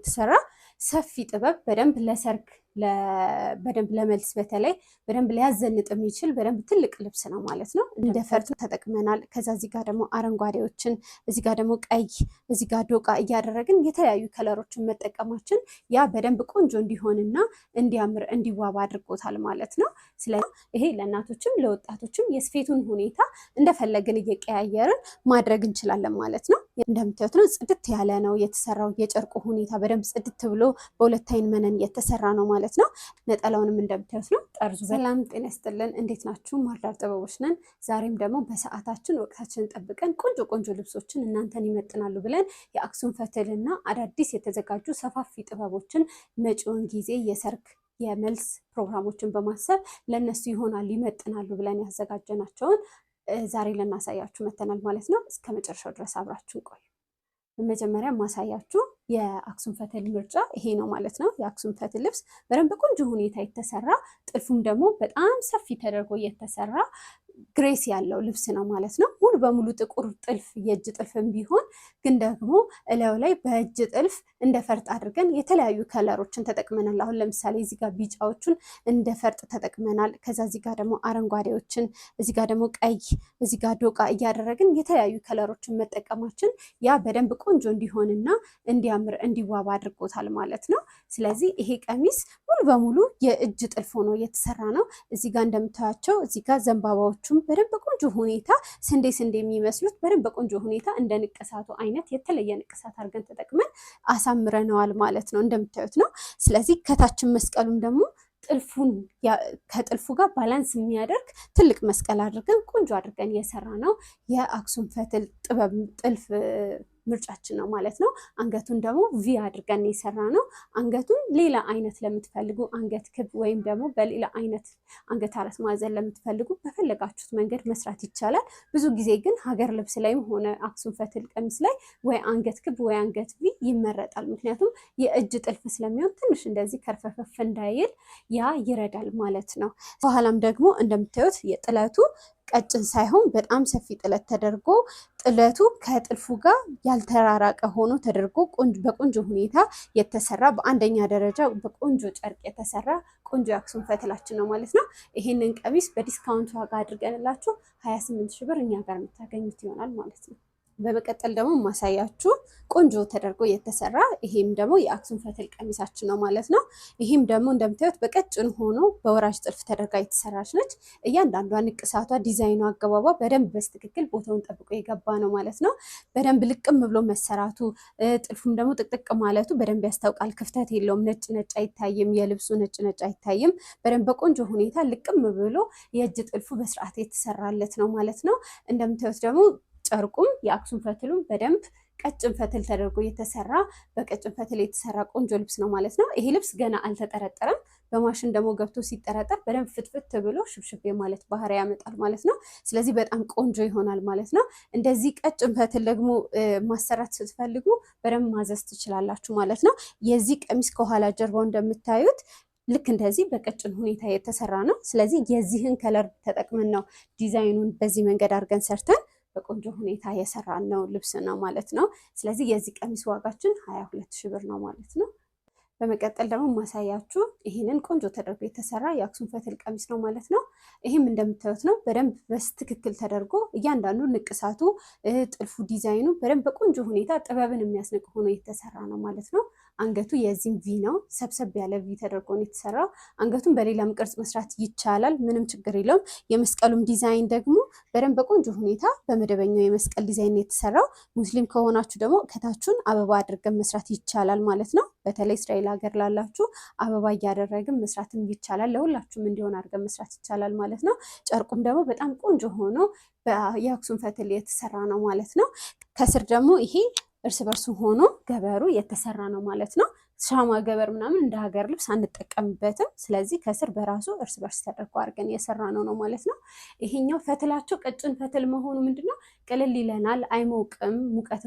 የተሰራ ሰፊ ጥበብ በደንብ ለሰርግ በደንብ ለመልስ በተለይ በደንብ ሊያዘንጥ የሚችል በደንብ ትልቅ ልብስ ነው ማለት ነው። እንደ ፈርጥ ተጠቅመናል። ከዛ እዚህ ጋር ደግሞ አረንጓዴዎችን፣ እዚህ ጋር ደግሞ ቀይ፣ እዚህ ጋር ዶቃ እያደረግን የተለያዩ ከለሮችን መጠቀማችን ያ በደንብ ቆንጆ እንዲሆንና እንዲያምር እንዲዋብ አድርጎታል ማለት ነው። ስለዚህ ይሄ ለእናቶችም ለወጣቶችም የስፌቱን ሁኔታ እንደፈለግን እየቀያየርን ማድረግ እንችላለን ማለት ነው። እንደምታዩት ነው ጽድት ያለ ነው የተሰራው። የጨርቁ ሁኔታ በደንብ ጽድት ብሎ በሁለት አይን መነን የተሰራ ነው ማለት ነው። ነጠላውንም እንደምታዩት ነው ጠርዙ። ሰላም ጤና ይስጥልን፣ እንዴት ናችሁ? ማርዳር ጥበቦች ነን። ዛሬም ደግሞ በሰዓታችን ወቅታችንን ጠብቀን ቆንጆ ቆንጆ ልብሶችን እናንተን ይመጥናሉ ብለን የአክሱም ፈትልና አዳዲስ የተዘጋጁ ሰፋፊ ጥበቦችን መጪውን ጊዜ የሰርግ የመልስ ፕሮግራሞችን በማሰብ ለነሱ ይሆናል ይመጥናሉ ብለን ያዘጋጀናቸውን ዛሬ ልናሳያችሁ መተናል ማለት ነው። እስከ መጨረሻው ድረስ አብራችሁን ቆዩ። በመጀመሪያ ማሳያችሁ የአክሱም ፈትል ምርጫ ይሄ ነው ማለት ነው። የአክሱም ፈትል ልብስ በደንብ በቆንጆ ሁኔታ የተሰራ ጥልፉም ደግሞ በጣም ሰፊ ተደርጎ የተሰራ ግሬስ ያለው ልብስ ነው ማለት ነው። ሙሉ በሙሉ ጥቁር ጥልፍ የእጅ ጥልፍም ቢሆን ግን ደግሞ እላዩ ላይ በእጅ ጥልፍ እንደ ፈርጥ አድርገን የተለያዩ ከለሮችን ተጠቅመናል። አሁን ለምሳሌ እዚህ ጋር ቢጫዎቹን እንደ ፈርጥ ተጠቅመናል። ከዛ እዚህ ጋር ደግሞ አረንጓዴዎችን፣ እዚህ ጋር ደግሞ ቀይ፣ እዚህ ጋር ዶቃ እያደረግን የተለያዩ ከለሮችን መጠቀማችን ያ በደንብ ቆንጆ እንዲሆንና እንዲያምር እንዲዋብ አድርጎታል ማለት ነው። ስለዚህ ይሄ ቀሚስ ሙሉ በሙሉ የእጅ ጥልፍ ሆኖ የተሰራ ነው። እዚህ ጋር እንደምታያቸው እዚህ ጋር ዘንባባዎቹ በደንብ በቆንጆ ሁኔታ ስንዴ የሚመስሉት በደንብ በቆንጆ ሁኔታ እንደ ንቅሳቱ አይነት የተለየ ንቅሳት አድርገን ተጠቅመን አሳምረነዋል ማለት ነው። እንደምታዩት ነው። ስለዚህ ከታችን መስቀሉም ደግሞ ጥልፉን ከጥልፉ ጋር ባላንስ የሚያደርግ ትልቅ መስቀል አድርገን ቆንጆ አድርገን የሰራ ነው የአክሱም ፈትል ጥበብ ጥልፍ ምርጫችን ነው ማለት ነው። አንገቱን ደግሞ ቪ አድርገን የሰራ ነው። አንገቱን ሌላ አይነት ለምትፈልጉ አንገት ክብ ወይም ደግሞ በሌላ አይነት አንገት አራት ማዕዘን ለምትፈልጉ በፈለጋችሁት መንገድ መስራት ይቻላል። ብዙ ጊዜ ግን ሀገር ልብስ ላይም ሆነ አክሱም ፈትል ቀሚስ ላይ ወይ አንገት ክብ ወይ አንገት ቪ ይመረጣል። ምክንያቱም የእጅ ጥልፍ ስለሚሆን ትንሽ እንደዚህ ከርፈፈፍ እንዳይል ያ ይረዳል ማለት ነው። በኋላም ደግሞ እንደምታዩት የጥለቱ ቀጭን ሳይሆን በጣም ሰፊ ጥለት ተደርጎ ጥለቱ ከጥልፉ ጋር ያልተራራቀ ሆኖ ተደርጎ በቆንጆ ሁኔታ የተሰራ በአንደኛ ደረጃ በቆንጆ ጨርቅ የተሰራ ቆንጆ የአክሱም ፈትላችን ነው ማለት ነው። ይህንን ቀሚስ በዲስካውንት ዋጋ አድርገንላችሁ 28 ሺህ ብር እኛ ጋር የምታገኙት ይሆናል ማለት ነው። በመቀጠል ደግሞ ማሳያችሁ ቆንጆ ተደርጎ የተሰራ ይሄም ደግሞ የአክሱም ፈትል ቀሚሳችን ነው ማለት ነው። ይሄም ደግሞ እንደምታዩት በቀጭን ሆኖ በወራጅ ጥልፍ ተደርጋ የተሰራች ነች። እያንዳንዷ ንቅሳቷ፣ ዲዛይኑ፣ አገባቧ በደንብ በስትክክል ቦታውን ጠብቆ የገባ ነው ማለት ነው። በደንብ ልቅም ብሎ መሰራቱ ጥልፉም ደግሞ ጥቅጥቅ ማለቱ በደንብ ያስታውቃል። ክፍተት የለውም። ነጭ ነጭ አይታይም። የልብሱ ነጭ ነጭ አይታይም። በደንብ በቆንጆ ሁኔታ ልቅም ብሎ የእጅ ጥልፉ በስርዓት የተሰራለት ነው ማለት ነው። እንደምታዩት ደግሞ ጨርቁም የአክሱም ፈትሉም በደንብ ቀጭን ፈትል ተደርጎ የተሰራ በቀጭን ፈትል የተሰራ ቆንጆ ልብስ ነው ማለት ነው። ይሄ ልብስ ገና አልተጠረጠረም። በማሽን ደግሞ ገብቶ ሲጠረጠር በደንብ ፍትፍት ብሎ ሽብሽቤ ማለት ባህሪ ያመጣል ማለት ነው። ስለዚህ በጣም ቆንጆ ይሆናል ማለት ነው። እንደዚህ ቀጭን ፈትል ደግሞ ማሰራት ስትፈልጉ በደንብ ማዘዝ ትችላላችሁ ማለት ነው። የዚህ ቀሚስ ከኋላ ጀርባው እንደምታዩት ልክ እንደዚህ በቀጭን ሁኔታ የተሰራ ነው። ስለዚህ የዚህን ከለር ተጠቅመን ነው ዲዛይኑን በዚህ መንገድ አድርገን ሰርተን በቆንጆ ሁኔታ የሰራን ነው ልብስ ነው ማለት ነው። ስለዚህ የዚህ ቀሚስ ዋጋችን 22 ሺህ ብር ነው ማለት ነው። በመቀጠል ደግሞ ማሳያችሁ ይህንን ቆንጆ ተደርጎ የተሰራ የአክሱም ፈትል ቀሚስ ነው ማለት ነው። ይህም እንደምታዩት ነው። በደንብ በስትክክል ተደርጎ እያንዳንዱ ንቅሳቱ፣ ጥልፉ፣ ዲዛይኑ በደንብ በቆንጆ ሁኔታ ጥበብን የሚያስንቅ ሆኖ የተሰራ ነው ማለት ነው። አንገቱ የዚህም ቪ ነው። ሰብሰብ ያለ ቪ ተደርጎ ነው የተሰራው። አንገቱን በሌላም ቅርጽ መስራት ይቻላል፣ ምንም ችግር የለውም። የመስቀሉም ዲዛይን ደግሞ በደንብ በቆንጆ ሁኔታ በመደበኛው የመስቀል ዲዛይን የተሰራው። ሙስሊም ከሆናችሁ ደግሞ ከታቹን አበባ አድርገን መስራት ይቻላል ማለት ነው። በተለይ እስራኤል ሀገር ላላችሁ አበባ እያደረግን መስራትም ይቻላል። ለሁላችሁም እንዲሆን አድርገን መስራት ይቻላል ማለት ነው። ጨርቁም ደግሞ በጣም ቆንጆ ሆኖ የአክሱም ፈትል የተሰራ ነው ማለት ነው። ከስር ደግሞ ይሄ እርስ በርሱ ሆኖ ገበሩ የተሰራ ነው ማለት ነው። ሻማ ገበር ምናምን እንደ ሀገር ልብስ አንጠቀምበትም። ስለዚህ ከስር በራሱ እርስ በርስ ተደርጎ አድርገን የሰራ ነው ማለት ነው። ይሄኛው ፈትላቸው ቀጭን ፈትል መሆኑ ምንድነው ቅልል ይለናል፣ አይሞቅም፣ ሙቀቱ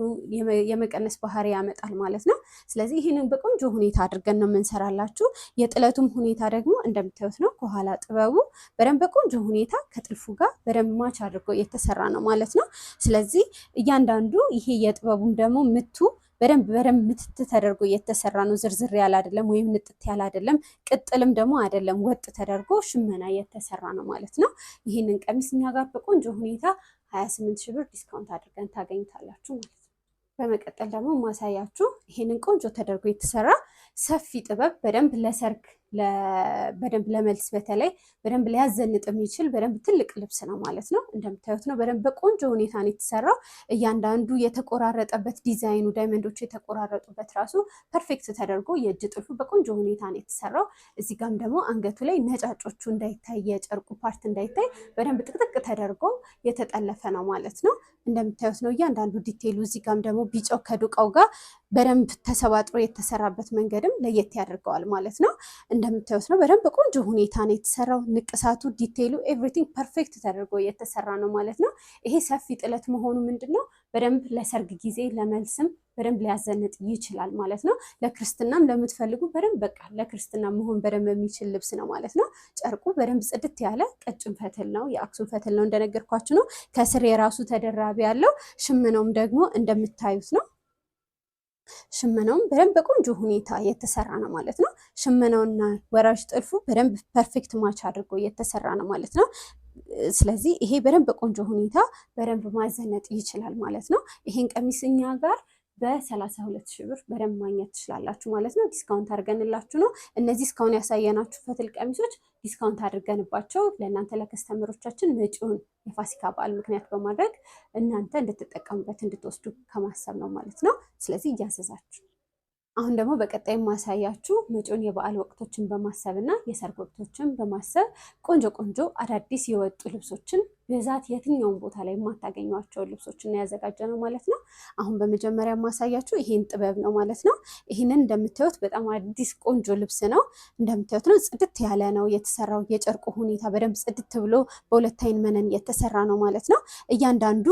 የመቀነስ ባህሪ ያመጣል ማለት ነው። ስለዚህ ይህንን በቆንጆ ሁኔታ አድርገን ነው የምንሰራላችሁ። የጥለቱም ሁኔታ ደግሞ እንደምታዩት ነው። ከኋላ ጥበቡ በደንብ በቆንጆ ሁኔታ ከጥልፉ ጋር በደንብ ማች አድርጎ የተሰራ ነው ማለት ነው። ስለዚህ እያንዳንዱ ይሄ የጥበቡም ደግሞ ምቱ በደንብ ምትት ተደርጎ የተሰራ ነው። ዝርዝር ያለ አይደለም ወይም ንጥት ያለ አይደለም፣ ቅጥልም ደግሞ አይደለም። ወጥ ተደርጎ ሽመና የተሰራ ነው ማለት ነው። ይህንን ቀሚስ እኛ ጋር በቆንጆ ሁኔታ 28 ሺህ ብር ዲስካውንት አድርገን ታገኝታላችሁ ማለት ነው። በመቀጠል ደግሞ ማሳያችሁ ይሄንን ቆንጆ ተደርጎ የተሰራ ሰፊ ጥበብ በደንብ ለሰርግ በደንብ ለመልስ በተለይ በደንብ ሊያዘንጥ የሚችል በደንብ ትልቅ ልብስ ነው ማለት ነው። እንደምታዩት ነው። በደንብ በቆንጆ ሁኔታ ነው የተሰራው። እያንዳንዱ የተቆራረጠበት ዲዛይኑ ዳይመንዶቹ የተቆራረጡበት ራሱ ፐርፌክት ተደርጎ የእጅ ጥልፉ በቆንጆ ሁኔታ ነው የተሰራው። እዚህ ጋም ደግሞ አንገቱ ላይ ነጫጮቹ እንዳይታይ የጨርቁ ፓርት እንዳይታይ በደንብ ጥቅጥቅ ተደርጎ የተጠለፈ ነው ማለት ነው። እንደምታዩት ነው እያንዳንዱ ዲቴይሉ። እዚህ ጋም ደግሞ ቢጫው ከዱቃው ጋር በደንብ ተሰባጥሮ የተሰራበት መንገድም ለየት ያደርገዋል ማለት ነው። እንደምታዩት ነው። በደንብ ቆንጆ ሁኔታ ነው የተሰራው። ንቅሳቱ፣ ዲቴይሉ፣ ኤቭሪቲንግ ፐርፌክት ተደርጎ የተሰራ ነው ማለት ነው። ይሄ ሰፊ ጥለት መሆኑ ምንድነው በደንብ ለሰርግ ጊዜ ለመልስም በደንብ ሊያዘንጥ ይችላል ማለት ነው። ለክርስትናም ለምትፈልጉ በደንብ በቃ ለክርስትና መሆን በደንብ የሚችል ልብስ ነው ማለት ነው። ጨርቁ በደንብ ጽድት ያለ ቀጭን ፈትል ነው፣ የአክሱም ፈትል ነው እንደነገርኳችሁ ነው። ከስር የራሱ ተደራቢ ያለው ሽመናውም ደግሞ እንደምታዩት ነው። ሽመናውም በደንብ በቆንጆ ሁኔታ የተሰራ ነው ማለት ነው። ሽመናውና ወራጅ ጥልፉ በደንብ ፐርፌክት ማች አድርጎ የተሰራ ነው ማለት ነው። ስለዚህ ይሄ በደንብ በቆንጆ ሁኔታ በደንብ ማዘነጥ ይችላል ማለት ነው። ይሄን ቀሚስ እኛ ጋር በ32 ሺህ ብር በደንብ ማግኘት ትችላላችሁ ማለት ነው። ዲስካውንት አድርገንላችሁ ነው። እነዚህ እስካሁን ያሳየናችሁ ፈትል ቀሚሶች ዲስካውንት አድርገንባቸው ለእናንተ ለከስተመሮቻችን መጪውን የፋሲካ በዓል ምክንያት በማድረግ እናንተ እንድትጠቀሙበት እንድትወስዱ ከማሰብ ነው ማለት ነው። ስለዚህ እያዘዛችሁ አሁን ደግሞ በቀጣይ ማሳያችሁ መጪውን የበዓል ወቅቶችን በማሰብ እና የሰርግ ወቅቶችን በማሰብ ቆንጆ አዳዲስ የወጡ ልብሶችን ብዛት የትኛውን ቦታ ላይ የማታገኟቸውን ልብሶችን ያዘጋጀ ነው ማለት ነው። አሁን በመጀመሪያ ማሳያችሁ ይሄን ጥበብ ነው ማለት ነው። ይህንን እንደምታዩት በጣም አዲስ ቆንጆ ልብስ ነው። እንደምታዩት ነው። ጽድት ያለ ነው የተሰራው። የጨርቁ ሁኔታ በደንብ ጽድት ብሎ በሁለት አይን መነን የተሰራ ነው ማለት ነው። እያንዳንዱ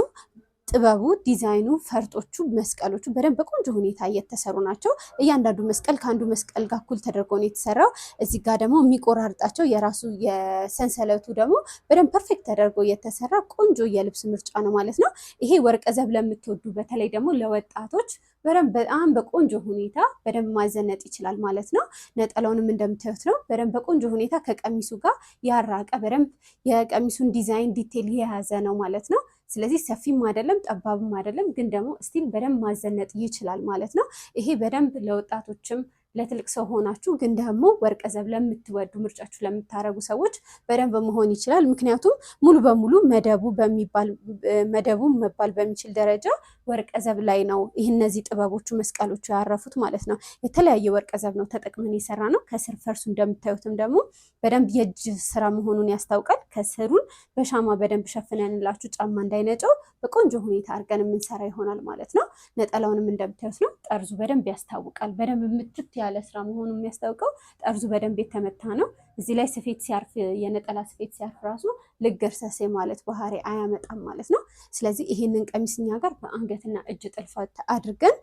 ጥበቡ፣ ዲዛይኑ፣ ፈርጦቹ፣ መስቀሎቹ በደንብ በቆንጆ ሁኔታ እየተሰሩ ናቸው። እያንዳንዱ መስቀል ከአንዱ መስቀል ጋር እኩል ተደርጎ ነው የተሰራው። እዚህ ጋር ደግሞ የሚቆራርጣቸው የራሱ የሰንሰለቱ ደግሞ በደንብ ፐርፌክት ተደርጎ የተሰራ ቆንጆ የልብስ ምርጫ ነው ማለት ነው። ይሄ ወርቀ ዘብ ለምትወዱ በተለይ ደግሞ ለወጣቶች በደንብ በጣም በቆንጆ ሁኔታ በደንብ ማዘነጥ ይችላል ማለት ነው። ነጠላውንም እንደምታዩት ነው። በደንብ በቆንጆ ሁኔታ ከቀሚሱ ጋር ያራቀ በደንብ የቀሚሱን ዲዛይን ዲቴል የያዘ ነው ማለት ነው። ስለዚህ ሰፊም አይደለም ጠባብም አይደለም፣ ግን ደግሞ ስቲል በደንብ ማዘነጥ ይችላል ማለት ነው። ይሄ በደንብ ለወጣቶችም ለትልቅ ሰው ሆናችሁ ግን ደግሞ ወርቀ ዘብ ለምትወዱ ምርጫችሁ ለምታረጉ ሰዎች በደንብ መሆን ይችላል። ምክንያቱም ሙሉ በሙሉ መደቡ መባል በሚችል ደረጃ ወርቀ ዘብ ላይ ነው እነዚህ ጥበቦቹ መስቀሎቹ ያረፉት ማለት ነው። የተለያየ ወርቀ ዘብ ነው ተጠቅመን የሰራ ነው። ከስር ፈርሱ እንደምታዩትም ደግሞ በደንብ የእጅ ስራ መሆኑን ያስታውቃል። ከስሩን በሻማ በደንብ ሸፍነንላችሁ ጫማ እንዳይነጨው በቆንጆ ሁኔታ አድርገን የምንሰራ ይሆናል ማለት ነው። ነጠላውንም እንደምታዩት ነው። ጠርዙ በደንብ ያስታውቃል። በደንብ ምትት ያለ ስራ መሆኑን የሚያስታውቀው ጠርዙ በደንብ የተመታ ነው። እዚህ ላይ ስፌት ሲያርፍ የነጠላ ስፌት ሲያርፍ ራሱ ልገርሰሴ ማለት ባህሪ አያመጣም ማለት ነው። ስለዚህ ይሄንን ቀሚስ እኛ ጋር በአንገትና እጅ ጥልፈት አድርገን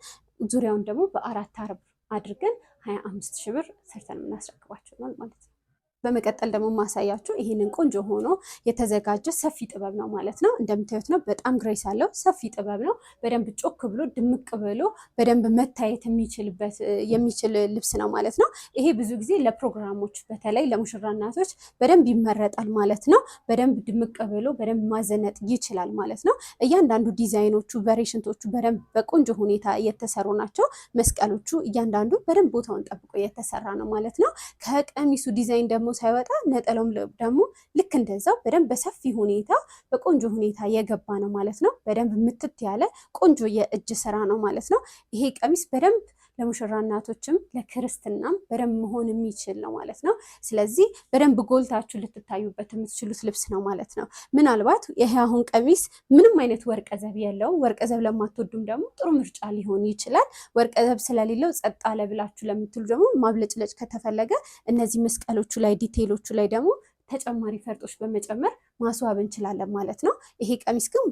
ዙሪያውን ደግሞ በ4 አርብ አድርገን 25 ሺህ ብር ሰርተን የምናስረክባቸው ነው ማለት ነው። በመቀጠል ደግሞ ማሳያችሁ ይሄንን ቆንጆ ሆኖ የተዘጋጀ ሰፊ ጥበብ ነው ማለት ነው። እንደምታዩት ነው። በጣም ግሬስ አለው። ሰፊ ጥበብ ነው። በደንብ ጮክ ብሎ ድምቅ ብሎ በደንብ መታየት የሚችል ልብስ ነው ማለት ነው። ይሄ ብዙ ጊዜ ለፕሮግራሞች በተለይ ለሙሽራ እናቶች በደንብ ይመረጣል ማለት ነው። በደንብ ድምቅ ብሎ በደንብ ማዘነጥ ይችላል ማለት ነው። እያንዳንዱ ዲዛይኖቹ ቬሪሽንቶቹ በደንብ በቆንጆ ሁኔታ የተሰሩ ናቸው። መስቀሎቹ እያንዳንዱ በደንብ ቦታውን ጠብቆ የተሰራ ነው ማለት ነው። ከቀሚሱ ዲዛይን ደግሞ ሳይወጣ ነጠላውም ደግሞ ልክ እንደዛው በደንብ በሰፊ ሁኔታ በቆንጆ ሁኔታ የገባ ነው ማለት ነው። በደንብ ምትት ያለ ቆንጆ የእጅ ስራ ነው ማለት ነው። ይሄ ቀሚስ በደንብ ለሙሽራ እናቶችም ለክርስትናም በደንብ መሆን የሚችል ነው ማለት ነው። ስለዚህ በደንብ ጎልታችሁ ልትታዩበት የምትችሉት ልብስ ነው ማለት ነው። ምናልባት ይሄ አሁን ቀሚስ ምንም አይነት ወርቀ ዘብ የለውም። ወርቀ ዘብ ለማትወዱም ደግሞ ጥሩ ምርጫ ሊሆን ይችላል። ወርቀ ዘብ ስለሌለው ጸጥ አለ ብላችሁ ለምትሉ ደግሞ ማብለጭለጭ ከተፈለገ እነዚህ መስቀሎቹ ላይ ዲቴይሎቹ ላይ ደግሞ ተጨማሪ ፈርጦች በመጨመር ማስዋብ እንችላለን ማለት ነው። ይሄ ቀሚስ ግን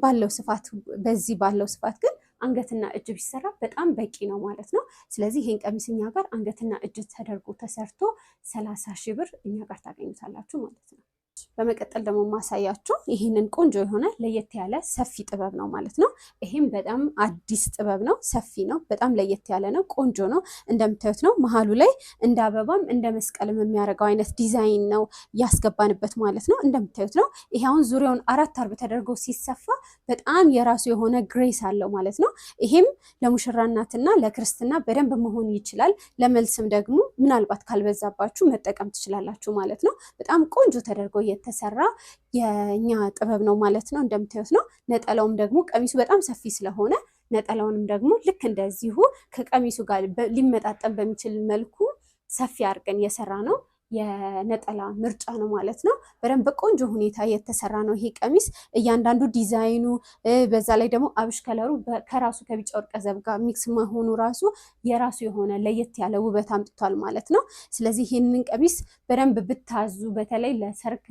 በዚህ ባለው ስፋት ግን አንገትና እጅ ቢሰራ በጣም በቂ ነው ማለት ነው። ስለዚህ ይሄን ቀሚስ እኛ ጋር አንገትና እጅ ተደርጎ ተሰርቶ 30 ሺህ ብር እኛ ጋር ታገኙታላችሁ ማለት ነው። በመቀጠል ደግሞ ማሳያችሁ ይህንን ቆንጆ የሆነ ለየት ያለ ሰፊ ጥበብ ነው ማለት ነው። ይሄም በጣም አዲስ ጥበብ ነው። ሰፊ ነው። በጣም ለየት ያለ ነው። ቆንጆ ነው። እንደምታዩት ነው። መሀሉ ላይ እንደ አበባም እንደ መስቀልም የሚያደርገው አይነት ዲዛይን ነው ያስገባንበት ማለት ነው። እንደምታዩት ነው። ይሄ አሁን ዙሪያውን 4 አርብ ተደርጎ ሲሰፋ በጣም የራሱ የሆነ ግሬስ አለው ማለት ነው። ይሄም ለሙሽራ እናትና ለክርስትና በደንብ መሆን ይችላል። ለመልስም ደግሞ ምናልባት ካልበዛባችሁ መጠቀም ትችላላችሁ ማለት ነው። በጣም ቆንጆ ተደርጎ የተሰራ የኛ ጥበብ ነው ማለት ነው። እንደምታዩት ነው። ነጠላውም ደግሞ ቀሚሱ በጣም ሰፊ ስለሆነ ነጠላውንም ደግሞ ልክ እንደዚሁ ከቀሚሱ ጋር ሊመጣጠን በሚችል መልኩ ሰፊ አድርገን የሰራ ነው የነጠላ ምርጫ ነው ማለት ነው። በደንብ በቆንጆ ሁኔታ የተሰራ ነው ይሄ ቀሚስ። እያንዳንዱ ዲዛይኑ በዛ ላይ ደግሞ አብሽ ከለሩ ከራሱ ከቢጫ ወርቀ ዘብ ጋር ሚክስ መሆኑ ራሱ የራሱ የሆነ ለየት ያለ ውበት አምጥቷል ማለት ነው። ስለዚህ ይህንን ቀሚስ በደንብ ብታዙ በተለይ ለሰርግ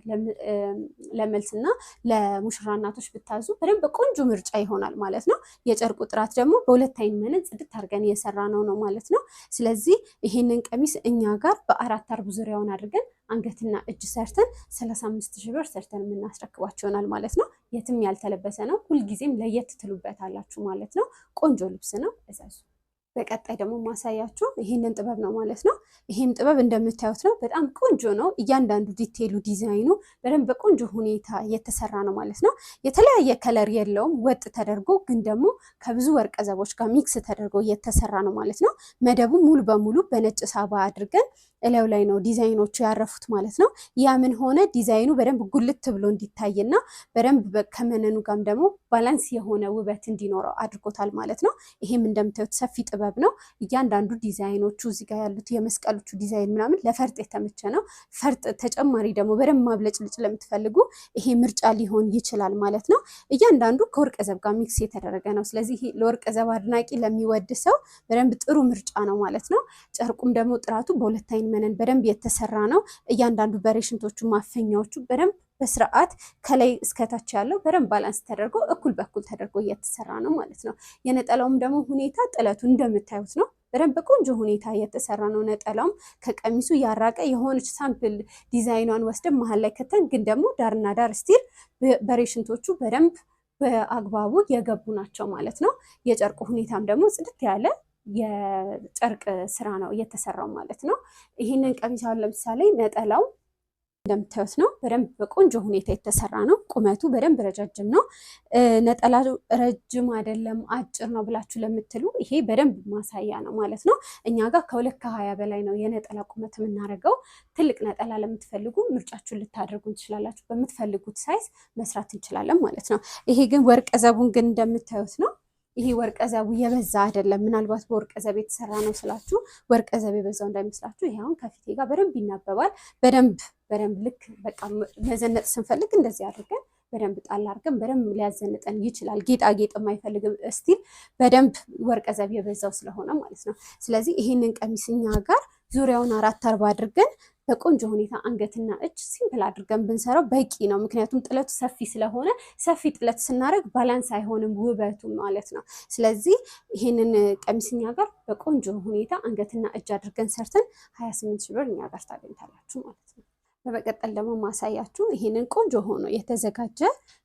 ለመልስና ለሙሽራ እናቶች ብታዙ በደንብ ቆንጆ ምርጫ ይሆናል ማለት ነው። የጨርቁ ጥራት ደግሞ በሁለት አይን መነን ጽድት አድርገን የሰራ ነው ማለት ነው። ስለዚህ ይህንን ቀሚስ እኛ ጋር በ4 አርብ ዙሪያውን አድርገን አንገትና እጅ ሰርተን 35,000 ብር ሰርተን የምናስረክባቸው ይሆናል ማለት ነው። የትም ያልተለበሰ ነው። ሁልጊዜም ለየት ትሉበታላችሁ ማለት ነው። ቆንጆ ልብስ ነው። እዛዙ። በቀጣይ ደግሞ ማሳያችሁ ይሄንን ጥበብ ነው ማለት ነው። ይሄም ጥበብ እንደምታዩት ነው። በጣም ቆንጆ ነው። እያንዳንዱ ዲቴይሉ ዲዛይኑ በደንብ በቆንጆ ሁኔታ የተሰራ ነው ማለት ነው። የተለያየ ከለር የለውም። ወጥ ተደርጎ ግን ደግሞ ከብዙ ወርቀ ዘቦች ጋር ሚክስ ተደርጎ የተሰራ ነው ማለት ነው። መደቡ ሙሉ በሙሉ በነጭ ሳባ አድርገን እላዩ ላይ ነው ዲዛይኖቹ ያረፉት ማለት ነው። ያ ምን ሆነ ዲዛይኑ በደንብ ጉልት ብሎ እንዲታይና በደንብ ከመነኑ ጋርም ደግሞ ባላንስ የሆነ ውበት እንዲኖረው አድርጎታል ማለት ነው። ይሄም እንደምታዩት ሰፊ ጥበብ ነው። እያንዳንዱ ዲዛይኖቹ እዚህ ጋር ያሉት የመስቀሎቹ ዲዛይን ምናምን ለፈርጥ የተመቸ ነው። ፈርጥ ተጨማሪ ደግሞ በደንብ ማብለጭልጭ ለምትፈልጉ ይሄ ምርጫ ሊሆን ይችላል ማለት ነው። እያንዳንዱ ከወርቀ ዘብ ጋር ሚክስ የተደረገ ነው። ስለዚህ ለወርቀ ዘብ አድናቂ ለሚወድ ሰው በደንብ ጥሩ ምርጫ ነው ማለት ነው። ጨርቁም ደግሞ ጥራቱ በሁለት አይን መነን በደንብ የተሰራ ነው። እያንዳንዱ በሬሽንቶቹ ማፈኛዎቹ በደንብ በስርዓት ከላይ እስከታች ያለው በደንብ ባላንስ ተደርጎ እኩል በኩል ተደርጎ እየተሰራ ነው ማለት ነው። የነጠላውም ደግሞ ሁኔታ ጥለቱ እንደምታዩት ነው። በደንብ በቆንጆ ሁኔታ የተሰራ ነው። ነጠላውም ከቀሚሱ ያራቀ የሆነች ሳምፕል ዲዛይኗን ወስደን መሀል ላይ ከተን ግን ደግሞ ዳርና ዳር ስቲል በሬሽንቶቹ በደንብ በአግባቡ የገቡ ናቸው ማለት ነው። የጨርቁ ሁኔታም ደግሞ ጽድት ያለ የጨርቅ ስራ ነው እየተሰራው ማለት ነው። ይህንን ቀሚስ አሁን ለምሳሌ ነጠላው እንደምታዩት ነው። በደንብ በቆንጆ ሁኔታ የተሰራ ነው። ቁመቱ በደንብ ረጃጅም ነው። ነጠላው ረጅም አይደለም አጭር ነው ብላችሁ ለምትሉ ይሄ በደንብ ማሳያ ነው ማለት ነው። እኛ ጋር ከ2 ከ20 በላይ ነው የነጠላ ቁመት የምናደርገው። ትልቅ ነጠላ ለምትፈልጉ ምርጫችሁን ልታደርጉ እንችላላችሁ። በምትፈልጉት ሳይዝ መስራት እንችላለን ማለት ነው። ይሄ ግን ወርቀ ዘቡን ግን እንደምታዩት ነው። ይሄ ወርቀ ዘቡ የበዛ አይደለም። ምናልባት በወርቀ ዘብ የተሰራ ነው ስላችሁ ወርቀ ዘብ የበዛው እንዳይመስላችሁ። ይሄ አሁን ከፊቴ ጋር በደንብ ይናበባል። በደንብ ልክ በቃ መዘነጥ ስንፈልግ እንደዚህ አድርገን በደንብ ጣል አድርገን በደንብ ሊያዘንጠን ይችላል። ጌጣጌጥ የማይፈልግም ስቲል በደንብ ወርቀ ዘብ የበዛው ስለሆነ ማለት ነው። ስለዚህ ይሄንን ቀሚስ እኛ ጋር ዙሪያውን 4 አርብ አድርገን በቆንጆ ሁኔታ አንገትና እጅ ሲምፕል አድርገን ብንሰራው በቂ ነው። ምክንያቱም ጥለቱ ሰፊ ስለሆነ ሰፊ ጥለት ስናደርግ ባላንስ አይሆንም ውበቱ ማለት ነው። ስለዚህ ይህንን ቀሚስኛ ጋር በቆንጆ ሁኔታ አንገትና እጅ አድርገን ሰርተን 28,000 ብር እኛ ጋር ታገኝታላችሁ ማለት ነው። በመቀጠል ደግሞ ማሳያችሁ ይሄንን ቆንጆ ሆኖ የተዘጋጀ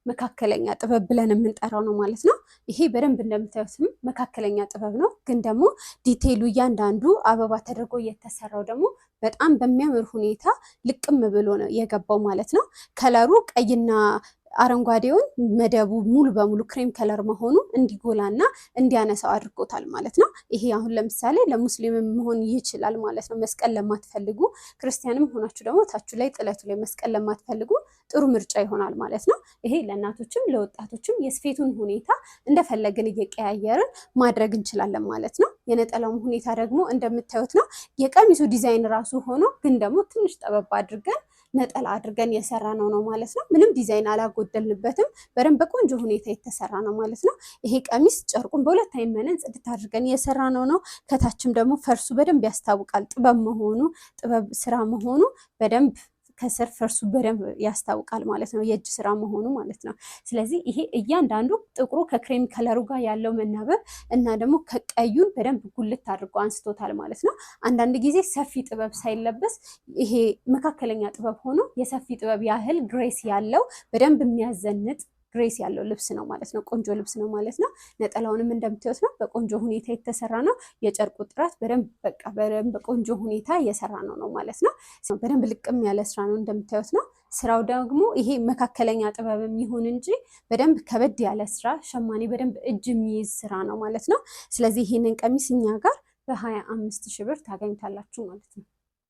መካከለኛ ጥበብ ብለን የምንጠራው ነው ማለት ነው። ይሄ በደንብ እንደምታዩትም መካከለኛ ጥበብ ነው፣ ግን ደግሞ ዲቴይሉ እያንዳንዱ አበባ ተደርጎ የተሰራው ደግሞ በጣም በሚያምር ሁኔታ ልቅም ብሎ ነው የገባው ማለት ነው። ከለሩ ቀይና አረንጓዴውን መደቡ ሙሉ በሙሉ ክሬም ከለር መሆኑ እንዲጎላና እንዲያነሳው አድርጎታል ማለት ነው። ይሄ አሁን ለምሳሌ ለሙስሊምም መሆን ይችላል ማለት ነው። መስቀል ለማትፈልጉ ክርስቲያንም ሆናችሁ ደግሞ ታችሁ ላይ ጥለቱ ላይ መስቀል ለማትፈልጉ ጥሩ ምርጫ ይሆናል ማለት ነው። ይሄ ለእናቶችም ለወጣቶችም የስፌቱን ሁኔታ እንደፈለግን እየቀያየርን ማድረግ እንችላለን ማለት ነው። የነጠላውም ሁኔታ ደግሞ እንደምታዩት ነው። የቀሚሱ ዲዛይን ራሱ ሆኖ ግን ደግሞ ትንሽ ጠበብ አድርገን ነጠላ አድርገን የሰራ ነው ማለት ነው። ምንም ዲዛይን አላጎደልንበትም። በደንብ በቆንጆ ሁኔታ የተሰራ ነው ማለት ነው። ይሄ ቀሚስ ጨርቁን በሁለት አይን መነን ጽድት አድርገን የሰራ ነው። ከታችም ደግሞ ፈርሱ በደንብ ያስታውቃል። ጥበብ ስራ መሆኑ በደንብ ከስር ፈርሱ በደንብ ያስታውቃል ማለት ነው፣ የእጅ ስራ መሆኑ ማለት ነው። ስለዚህ ይሄ እያንዳንዱ ጥቁሩ ከክሬም ከለሩ ጋር ያለው መናበብ እና ደግሞ ከቀዩን በደንብ ጉልት አድርጎ አንስቶታል ማለት ነው። አንዳንድ ጊዜ ሰፊ ጥበብ ሳይለበስ ይሄ መካከለኛ ጥበብ ሆኖ የሰፊ ጥበብ ያህል ግሬስ ያለው በደንብ የሚያዘንጥ ግሬስ ያለው ልብስ ነው ማለት ነው። ቆንጆ ልብስ ነው ማለት ነው። ነጠላውንም እንደምታዩት ነው፣ በቆንጆ ሁኔታ የተሰራ ነው። የጨርቁ ጥራት በደንብ ቆንጆ ሁኔታ እየሰራ ነው ማለት ነው። በደንብ ልቅም ያለ ስራ ነው እንደምታዩት ነው። ስራው ደግሞ ይሄ መካከለኛ ጥበብ የሚሆን እንጂ በደንብ ከበድ ያለ ስራ ሸማኔ በደንብ እጅ የሚይዝ ስራ ነው ማለት ነው። ስለዚህ ይሄንን ቀሚስ እኛ ጋር በ25,000 ብር ታገኝታላችሁ ማለት ነው።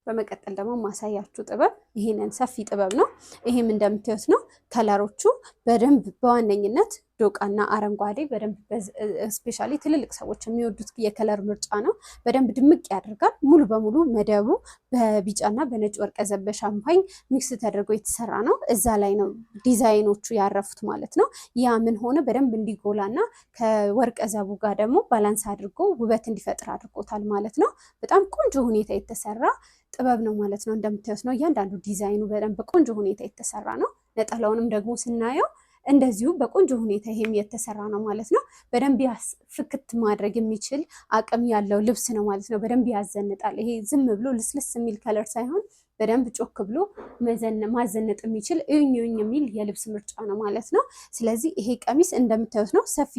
በመቀጠል ደግሞ ማሳያችሁ ጥበብ ይሄንን ሰፊ ጥበብ ነው። ይሄም እንደምታዩት ነው። ከለሮቹ በደንብ በዋነኝነት ዶቃና አረንጓዴ በደንብ ስፔሻሊ ትልልቅ ሰዎች የሚወዱት የከለር ምርጫ ነው። በደንብ ድምቅ ያደርጋል። ሙሉ በሙሉ መደቡ በቢጫና በነጭ ወርቀ ዘብ በሻምፓኝ ሚክስ ተደርጎ የተሰራ ነው። እዛ ላይ ነው ዲዛይኖቹ ያረፉት ማለት ነው። ያ ምን ሆነ በደንብ እንዲጎላና ከወርቀ ዘቡ ጋር ደግሞ ባላንስ አድርጎ ውበት እንዲፈጥር አድርጎታል ማለት ነው። በጣም ቆንጆ ሁኔታ የተሰራ ጥበብ ነው ማለት ነው። እንደምታዩት ነው። እያንዳንዱ ዲዛይኑ በደንብ በቆንጆ ሁኔታ የተሰራ ነው። ነጠላውንም ደግሞ ስናየው እንደዚሁ በቆንጆ ሁኔታ ይሄም የተሰራ ነው ማለት ነው። በደንብ ፍክት ማድረግ የሚችል አቅም ያለው ልብስ ነው ማለት ነው። በደንብ ያዘንጣል። ይሄ ዝም ብሎ ልስልስ የሚል ከለር ሳይሆን በደንብ ጮክ ብሎ ማዘነጥ የሚችል እዩኝ የሚል የልብስ ምርጫ ነው ማለት ነው። ስለዚህ ይሄ ቀሚስ እንደምታዩት ነው፣ ሰፊ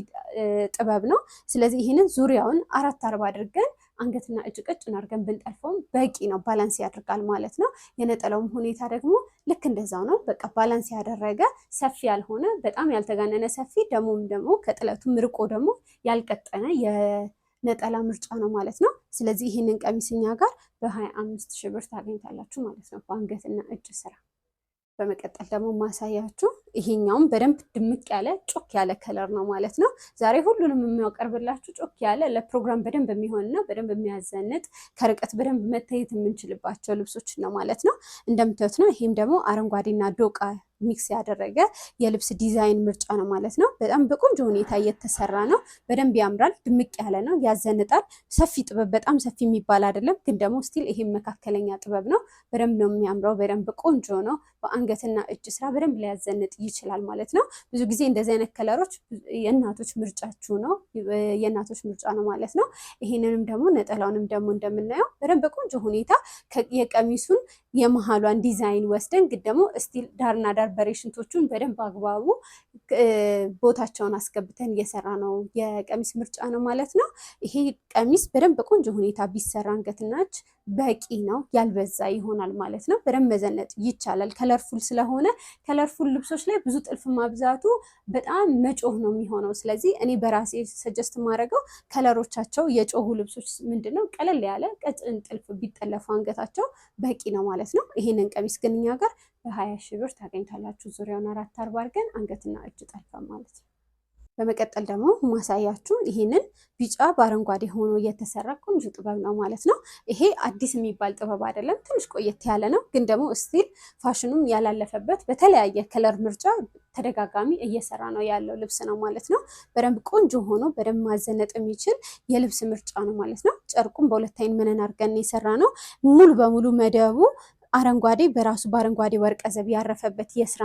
ጥበብ ነው። ስለዚህ ይህንን ዙሪያውን 4/4 አድርገን አንገትና እጅ ቀጭን አድርገን ብንጠልፈውም በቂ ነው፣ ባላንስ ያደርጋል ማለት ነው። የነጠላውም ሁኔታ ደግሞ ልክ እንደዛው ነው። በቃ ባላንስ ያደረገ ሰፊ ያልሆነ በጣም ያልተጋነነ ሰፊ ደግሞ ከጥለቱ ምርቆ ደግሞ ያልቀጠነ የነጠላ ምርጫ ነው ማለት ነው። ስለዚህ ይህንን ቀሚስ እኛ ጋር በ25,000 ብር ታገኝታላችሁ ማለት ነው፣ በአንገትና እጅ ስራ። በመቀጠል ደግሞ ማሳያችሁ ይሄኛውም በደንብ ድምቅ ያለ ጮክ ያለ ከለር ነው ማለት ነው። ዛሬ ሁሉንም የሚያቀርብላችሁ ጮክ ያለ ለፕሮግራም በደንብ የሚሆንና በደንብ የሚያዘንጥ ከርቀት በደንብ መታየት የምንችልባቸው ልብሶች ነው ማለት ነው። እንደምታዩት ነው። ይሄም ደግሞ አረንጓዴና ዶቃ ሚክስ ያደረገ የልብስ ዲዛይን ምርጫ ነው ማለት ነው። በጣም በቆንጆ ሁኔታ እየተሰራ ነው። በደንብ ያምራል። ድምቅ ያለ ነው፣ ያዘንጣል። ሰፊ ጥበብ በጣም ሰፊ የሚባል አይደለም፣ ግን ደግሞ ስቲል ይሄም መካከለኛ ጥበብ ነው። በደንብ ነው የሚያምረው። በደንብ ቆንጆ ነው። በአንገትና እጅ ስራ በደንብ ሊያዘንጥ ይችላል ማለት ነው። ብዙ ጊዜ እንደዚህ አይነት ከለሮች የእናቶች ምርጫችሁ ነው፣ የእናቶች ምርጫ ነው ማለት ነው። ይሄንንም ደግሞ ነጠላውንም ደግሞ እንደምናየው በደንብ በቆንጆ ሁኔታ የቀሚሱን የመሃሏን ዲዛይን ወስደን ግን ደግሞ ስቲል ዳርና ዳር በሬሽንቶቹን በደንብ አግባቡ ቦታቸውን አስገብተን እየሰራ ነው የቀሚስ ምርጫ ነው ማለት ነው። ይሄ ቀሚስ በደንብ በቆንጆ ሁኔታ ቢሰራ አንገትና እጅ በቂ ነው፣ ያልበዛ ይሆናል ማለት ነው። በደንብ መዘነጥ ይቻላል። ከለርፉል ስለሆነ ከለርፉል ልብሶች ላይ ብዙ ጥልፍ ማብዛቱ በጣም መጮህ ነው የሚሆነው። ስለዚህ እኔ በራሴ ሰጀስት ማድረገው ከለሮቻቸው የጮሁ ልብሶች ምንድነው ቀለል ያለ ቀጭን ጥልፍ ቢጠለፉ አንገታቸው በቂ ነው ማለት ነው። ይሄንን ቀሚስ ግን እኛ ጋር በ20,000 ብር ታገኝታላችሁ። ዙሪያውን 4/4 አድርገን አንገትና እጅ ጠልፈን ማለት ነው። በመቀጠል ደግሞ ማሳያችሁ ይሄንን ቢጫ በአረንጓዴ ሆኖ የተሰራ ቆንጆ ጥበብ ነው ማለት ነው። ይሄ አዲስ የሚባል ጥበብ አይደለም፣ ትንሽ ቆየት ያለ ነው። ግን ደግሞ ስቲል ፋሽኑም ያላለፈበት በተለያየ ከለር ምርጫ ተደጋጋሚ እየሰራ ነው ያለው ልብስ ነው ማለት ነው። በደንብ ቆንጆ ሆኖ በደንብ ማዘነጥ የሚችል የልብስ ምርጫ ነው ማለት ነው። ጨርቁም በሁለት አይን መነን አድርገን የሰራ ነው። ሙሉ በሙሉ መደቡ አረንጓዴ በራሱ በአረንጓዴ ወርቀ ዘብ ያረፈበት የስራ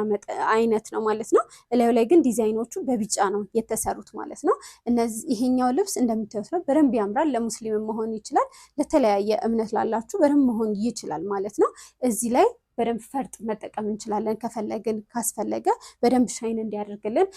አይነት ነው ማለት ነው። እላዩ ላይ ግን ዲዛይኖቹ በቢጫ ነው የተሰሩት ማለት ነው። ይሄኛው ልብስ እንደምታዩት ነው። በደንብ ያምራል። ለሙስሊም መሆን ይችላል፣ ለተለያየ እምነት ላላችሁ በደንብ መሆን ይችላል ማለት ነው። እዚህ ላይ በደንብ ፈርጥ መጠቀም እንችላለን። ከፈለግን ካስፈለገ በደንብ ሻይን እንዲያደርግልን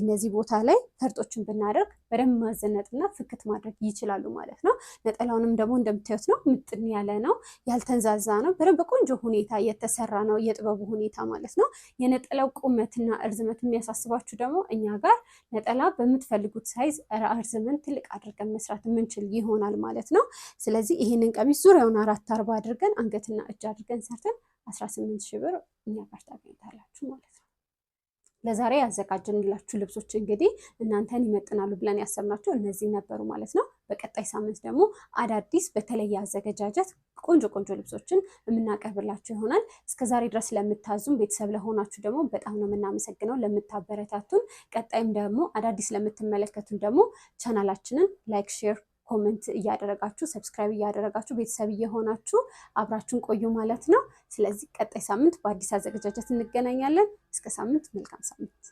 እነዚህ ቦታ ላይ ፈርጦችን ብናደርግ በደንብ ማዘነጥና ፍክት ማድረግ ይችላሉ ማለት ነው። ነጠላውንም ደግሞ እንደምታዩት ነው። ምጥን ያለ ነው፣ ያልተንዛዛ ነው። በደንብ በቆንጆ ሁኔታ የተሰራ ነው የጥበቡ ሁኔታ ማለት ነው። የነጠላው ቁመትና እርዝመት የሚያሳስባችሁ ደግሞ እኛ ጋር ነጠላ በምትፈልጉት ሳይዝ እርዝመን ትልቅ አድርገን መስራት የምንችል ይሆናል ማለት ነው። ስለዚህ ይህንን ቀሚስ ዙሪያውን 4/4 አድርገን አንገትና እጅ አድርገን ሰርተን 18,000 ብር እኛ ጋር ታገኝታላችሁ ማለት ነው። ለዛሬ ያዘጋጀንላችሁ ልብሶች እንግዲህ እናንተን ይመጥናሉ ብለን ያሰብናቸው እነዚህ ነበሩ ማለት ነው። በቀጣይ ሳምንት ደግሞ አዳዲስ በተለየ አዘገጃጀት ቆንጆ ልብሶችን የምናቀርብላችሁ ይሆናል። እስከዛሬ ድረስ ለምታዙን ቤተሰብ ለሆናችሁ ደግሞ በጣም ነው የምናመሰግነው፣ ለምታበረታቱን። ቀጣይም ደግሞ አዳዲስ ለምትመለከቱን ደግሞ ቻናላችንን ላይክ፣ ሼር ኮመንት እያደረጋችሁ ሰብስክራይብ እያደረጋችሁ ቤተሰብ እየሆናችሁ አብራችሁን ቆዩ ማለት ነው። ስለዚህ ቀጣይ ሳምንት በአዲስ አዘገጃጀት እንገናኛለን። እስከ ሳምንት መልካም ሳምንት።